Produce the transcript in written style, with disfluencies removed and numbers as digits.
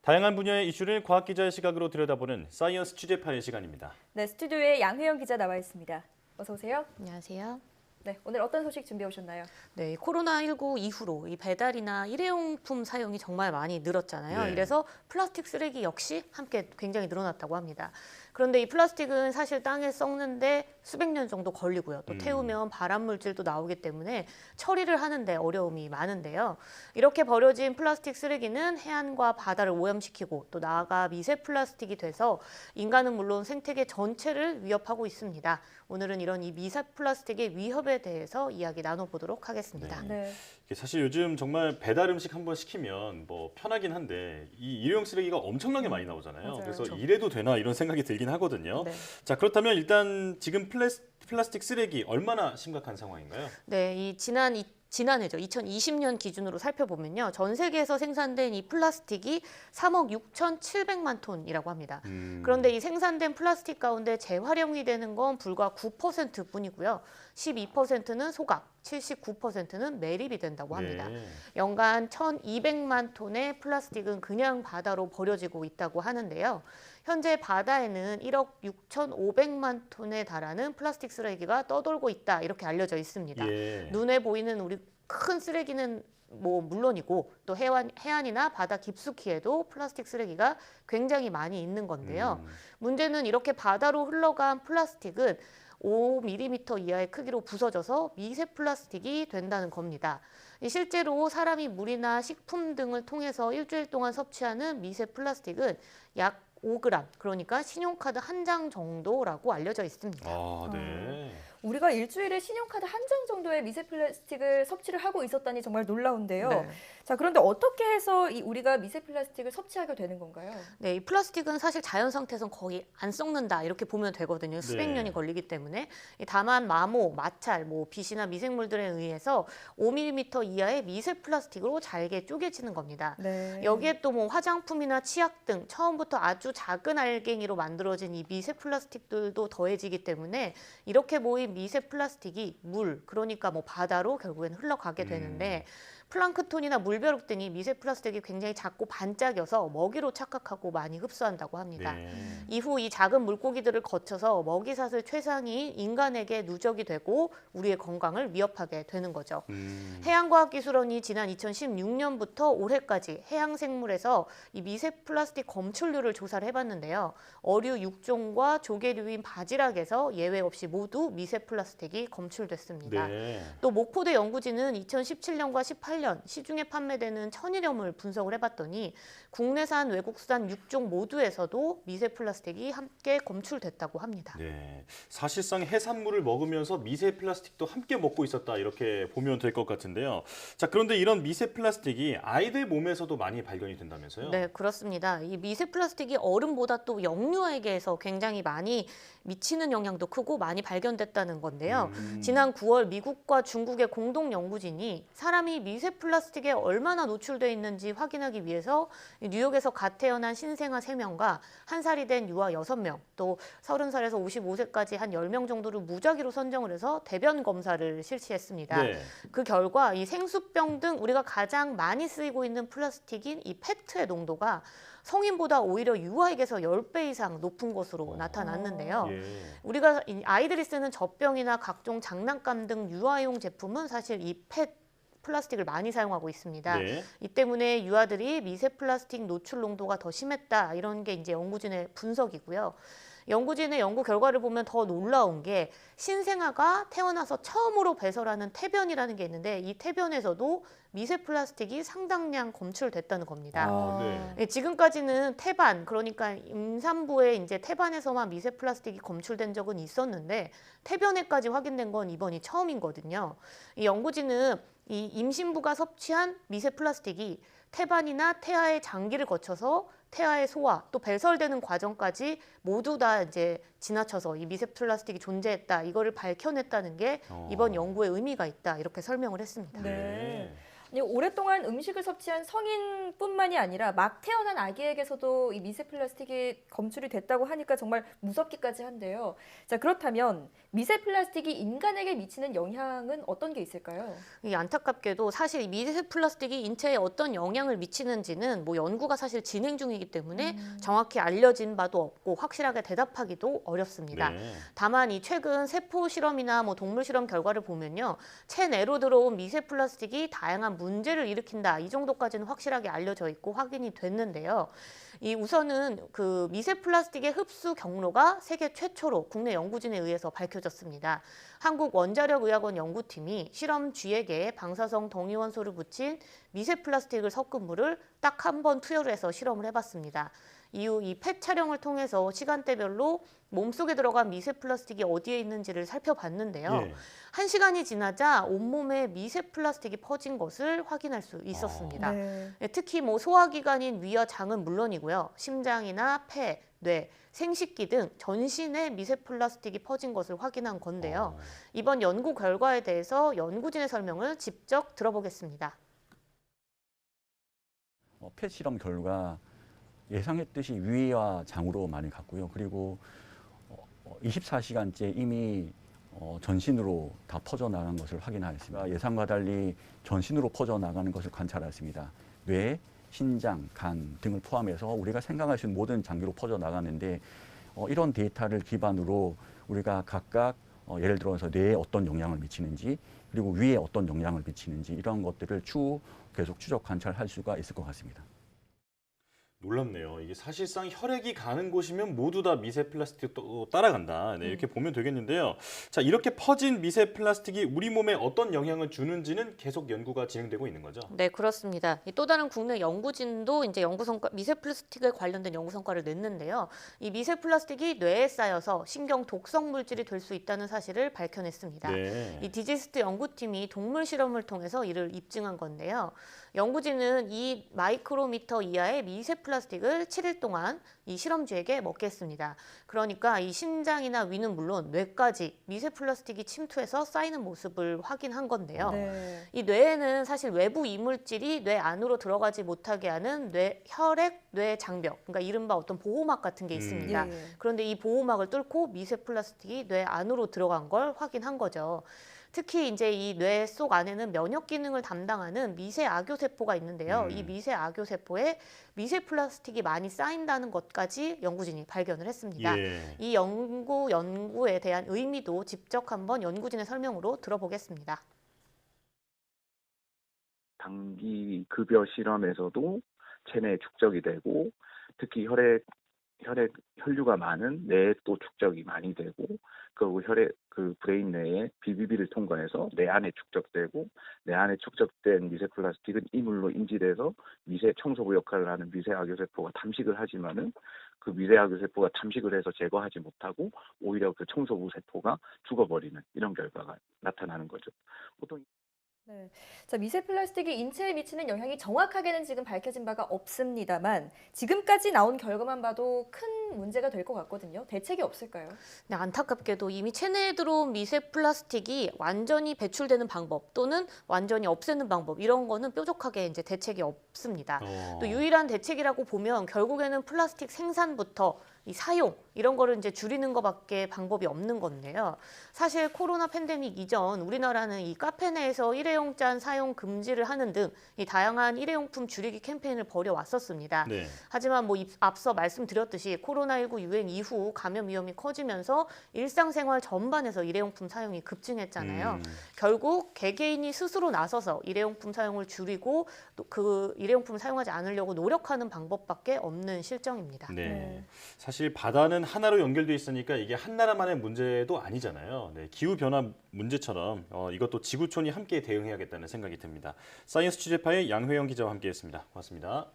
다양한 분야의 이슈를 과학 기자의 시각으로 들여다보는 사이언스 취재파의 시간입니다. 네, 스튜디오에 양혜영 기자 나와 있습니다. 어서 오세요. 안녕하세요. 네, 오늘 어떤 소식 준비해 오셨나요? 네, 코로나19 이후로 이 배달이나 일회용품 사용이 정말 많이 늘었잖아요. 네. 이래서 플라스틱 쓰레기 역시 함께 굉장히 늘어났다고 합니다. 그런데 이 플라스틱은 사실 땅에 썩는데 수백 년 정도 걸리고요. 또 태우면 발암 물질도 나오기 때문에 처리를 하는데 어려움이 많은데요. 이렇게 버려진 플라스틱 쓰레기는 해안과 바다를 오염시키고 또 나아가 미세 플라스틱이 돼서 인간은 물론 생태계 전체를 위협하고 있습니다. 오늘은 이런 이 미세 플라스틱의 위협에 대해서 이야기 나눠보도록 하겠습니다. 네. 사실 요즘 정말 배달 음식 한번 시키면 뭐 편하긴 한데 이 일회용 쓰레기가 엄청나게 많이 나오잖아요. 맞아요. 그래서 그렇죠. 이래도 되나 이런 생각이 들긴 하거든요. 네. 자, 그렇다면 일단 지금 플라스틱 쓰레기 얼마나 심각한 상황인가요? 네, 지난해죠. 2020년 기준으로 살펴보면요. 전 세계에서 생산된 이 플라스틱이 3억 6,700만 톤이라고 합니다. 그런데 이 생산된 플라스틱 가운데 재활용이 되는 건 불과 9%뿐이고요. 12%는 소각, 79%는 매립이 된다고 합니다. 네. 연간 1,200만 톤의 플라스틱은 그냥 바다로 버려지고 있다고 하는데요. 현재 바다에는 1억 6,500만 톤에 달하는 플라스틱 쓰레기가 떠돌고 있다 이렇게 알려져 있습니다. 예. 눈에 보이는 우리 큰 쓰레기는 뭐 물론이고 또 해안이나 바다 깊숙이에도 플라스틱 쓰레기가 굉장히 많이 있는 건데요. 문제는 이렇게 바다로 흘러간 플라스틱은 5mm 이하의 크기로 부서져서 미세 플라스틱이 된다는 겁니다. 실제로 사람이 물이나 식품 등을 통해서 일주일 동안 섭취하는 미세 플라스틱은 약 5g, 그러니까 신용카드 한 장 정도라고 알려져 있습니다. 아, 네. 우리가 일주일에 신용카드 한 장 정도의 미세 플라스틱을 섭취를 하고 있었다니 정말 놀라운데요. 네. 자, 그런데 어떻게 해서 우리가 미세 플라스틱을 섭취하게 되는 건가요? 네, 이 플라스틱은 사실 자연 상태에선 거의 안 썩는다 이렇게 보면 되거든요. 수백 네. 년이 걸리기 때문에. 다만 마모, 마찰, 빛이나 미생물들에 의해서 5mm 이하의 미세 플라스틱으로 잘게 쪼개지는 겁니다. 네. 여기에 또 화장품이나 치약 등 처음부터 아주 작은 알갱이로 만들어진 이 미세 플라스틱들도 더해지기 때문에 이렇게 모인 미세 플라스틱이 그러니까 바다로 결국엔 흘러가게 되는데 플랑크톤이나 물벼룩 등이 미세 플라스틱이 굉장히 작고 반짝여서 먹이로 착각하고 많이 흡수한다고 합니다. 네. 이후 이 작은 물고기들을 거쳐서 먹이사슬 최상위 인간에게 누적이 되고 우리의 건강을 위협하게 되는 거죠. 해양과학기술원이 지난 2016년부터 올해까지 해양생물에서 이 미세 플라스틱 검출률을 조사를 해봤는데요. 어류 6종과 조개류인 바지락에서 예외 없이 모두 미세 플라스틱이 검출됐습니다. 네. 또 목포대 연구진은 2017년과 18년 시중에 판매되는 천일염을 분석을 해봤더니 국내산 외국산 6종 모두에서도 미세 플라스틱이 함께 검출됐다고 합니다. 네, 사실상 해산물을 먹으면서 미세 플라스틱도 함께 먹고 있었다 이렇게 보면 될 것 같은데요. 자, 그런데 이런 미세 플라스틱이 아이들 몸에서도 많이 발견이 된다면서요? 네, 그렇습니다. 이 미세 플라스틱이 어른보다 또 영유아에게서 굉장히 많이 미치는 영향도 크고 많이 발견됐다는 건데요. 지난 9월 미국과 중국의 공동 연구진이 사람이 미세 플라스틱에 얼마나 노출돼 있는지 확인하기 위해서 뉴욕에서 갓 태어난 신생아 3명과 1살이 된 유아 6명, 또 30살에서 55세까지 한 10명 정도를 무작위로 선정을 해서 대변 검사를 실시했습니다. 네. 그 결과 이 생수병 등 우리가 가장 많이 쓰이고 있는 플라스틱인 이 페트의 농도가 성인보다 오히려 유아에게서 10배 이상 높은 것으로 나타났는데요. 예. 우리가 아이들이 쓰는 젖병이나 각종 장난감 등 유아용 제품은 사실 이 플라스틱을 많이 사용하고 있습니다. 네. 이 때문에 유아들이 미세 플라스틱 노출 농도가 더 심했다, 이런 게 이제 연구진의 분석이고요. 연구진의 연구 결과를 보면 더 놀라운 게 신생아가 태어나서 처음으로 배설하는 태변이라는 게 있는데 이 태변에서도 미세 플라스틱이 상당량 검출됐다는 겁니다. 아, 네. 지금까지는 태반, 그러니까 임산부의 이제 태반에서만 미세 플라스틱이 검출된 적은 있었는데 태변에까지 확인된 건 이번이 처음이거든요. 이 연구진은 이 임신부가 섭취한 미세 플라스틱이 태반이나 태아의 장기를 거쳐서 태아의 소화 또 배설되는 과정까지 모두 다 이제 지나쳐서 이 미세 플라스틱이 존재했다, 이거를 밝혀냈다는 게 이번 연구에 의미가 있다, 이렇게 설명을 했습니다. 네. 오랫동안 음식을 섭취한 성인뿐만이 아니라 막 태어난 아기에게서도 이 미세 플라스틱이 검출이 됐다고 하니까 정말 무섭기까지 한데요. 자, 그렇다면 미세 플라스틱이 인간에게 미치는 영향은 어떤 게 있을까요? 이 안타깝게도 사실 이 미세 플라스틱이 인체에 어떤 영향을 미치는지는 뭐 연구가 사실 진행 중이기 때문에 정확히 알려진 바도 없고 확실하게 대답하기도 어렵습니다. 네. 다만 이 최근 세포 실험이나 뭐 동물 실험 결과를 보면요, 체내로 들어온 미세 플라스틱이 다양한 문제를 일으킨다, 이 정도까지는 확실하게 알려져 있고 확인이 됐는데요. 이 우선은 그 미세 플라스틱의 흡수 경로가 세계 최초로 국내 연구진에 의해서 밝혀졌습니다. 한국원자력의학원 연구팀이 실험 쥐에게 방사성 동위원소를 묻힌 미세 플라스틱을 섞은 물을 딱 한 번 투여를 해서 실험을 해봤습니다. 이후 이 펫 촬영을 통해서 시간대별로 몸속에 들어간 미세 플라스틱이 어디에 있는지를 살펴봤는데요. 예. 1시간이 지나자 온몸에 미세 플라스틱이 퍼진 것을 확인할 수 있었습니다. 네. 특히 뭐 소화기관인 위와 장은 물론이고요. 심장이나 폐, 뇌, 생식기 등 전신에 미세 플라스틱이 퍼진 것을 확인한 건데요. 이번 연구 결과에 대해서 연구진의 설명을 직접 들어보겠습니다. 펫 실험 결과 예상했듯이 위와 장으로 많이 갔고요. 그리고 24시간째 이미 전신으로 다 퍼져나간 것을 확인하였습니다. 예상과 달리 전신으로 퍼져나가는 것을 관찰했습니다. 뇌, 신장, 간 등을 포함해서 우리가 생각할 수 있는 모든 장기로 퍼져나가는데 이런 데이터를 기반으로 우리가 각각 예를 들어서 뇌에 어떤 영향을 미치는지 그리고 위에 어떤 영향을 미치는지 이런 것들을 추후 계속 추적 관찰할 수가 있을 것 같습니다. 놀랍네요. 이게 사실상 혈액이 가는 곳이면 모두 다 미세 플라스틱도 따라간다. 네, 이렇게 보면 되겠는데요. 자, 이렇게 퍼진 미세 플라스틱이 우리 몸에 어떤 영향을 주는지는 계속 연구가 진행되고 있는 거죠. 네, 그렇습니다. 또 다른 국내 연구진도 이제 연구 성과, 미세 플라스틱에 관련된 연구 성과를 냈는데요. 이 미세 플라스틱이 뇌에 쌓여서 신경 독성 물질이 될 수 있다는 사실을 밝혀냈습니다. 네. 이 디지스트 연구팀이 동물 실험을 통해서 이를 입증한 건데요. 연구진은 이 마이크로미터 이하의 미세 플라스틱을 7일 동안 이 실험쥐에게 먹게 했습니다. 그러니까 이 심장이나 위는 물론 뇌까지 미세 플라스틱이 침투해서 쌓이는 모습을 확인한 건데요. 네. 이 뇌에는 사실 외부 이물질이 뇌 안으로 들어가지 못하게 하는 혈액, 뇌 장벽, 그러니까 이른바 어떤 보호막 같은 게 있습니다. 예. 그런데 이 보호막을 뚫고 미세 플라스틱이 뇌 안으로 들어간 걸 확인한 거죠. 특히 이제 이 뇌 속 안에는 면역 기능을 담당하는 미세 악효세포가 있는데요. 이 미세 악효세포에 미세 플라스틱이 많이 쌓인다는 것까지 연구진이 발견을 했습니다. 예. 이 연구에 대한 의미도 직접 한번 연구진의 설명으로 들어보겠습니다. 단기 급여 실험에서도 체내에 축적이 되고 특히 혈류가 많은 뇌에 또 축적이 많이 되고 그 브레인 내에 BBB를 통과해서 뇌 안에 축적되고 뇌 안에 축적된 미세 플라스틱은 이물로 인지돼서 미세 청소부 역할을 하는 미세 악효세포가 탐식을 하지만은 그 미세 악효세포가 탐식을 해서 제거하지 못하고 오히려 그 청소부 세포가 죽어버리는 이런 결과가 나타나는 거죠. 보통 네. 자, 미세 플라스틱이 인체에 미치는 영향이 정확하게는 지금 밝혀진 바가 없습니다만 지금까지 나온 결과만 봐도 큰 문제가 될 것 같거든요. 대책이 없을까요? 네, 안타깝게도 이미 체내에 들어온 미세 플라스틱이 완전히 배출되는 방법 또는 완전히 없애는 방법 이런 거는 뾰족하게 이제 대책이 없습니다. 또 유일한 대책이라고 보면 결국에는 플라스틱 생산부터 이 사용 이런 거를 이제 줄이는 것밖에 방법이 없는 건데요. 사실 코로나 팬데믹 이전 우리나라는 이 카페 내에서 일회용 잔 사용 금지를 하는 등 이 다양한 일회용품 줄이기 캠페인을 벌여왔었습니다. 네. 하지만 뭐 앞서 말씀드렸듯이 코로나19 유행 이후 감염 위험이 커지면서 일상생활 전반에서 일회용품 사용이 급증했잖아요. 결국 개개인이 스스로 나서서 일회용품 사용을 줄이고 또 그 일회용품을 사용하지 않으려고 노력하는 방법밖에 없는 실정입니다. 네. 사실 바다는 하나로 연결돼 있으니까 이게 한 나라만의 문제도 아니잖아요. 네, 기후 변화 문제처럼 이것도 지구촌이 함께 대응해야겠다는 생각이 듭니다. 사이언스 취재파의 양회영 기자와 함께했습니다. 고맙습니다.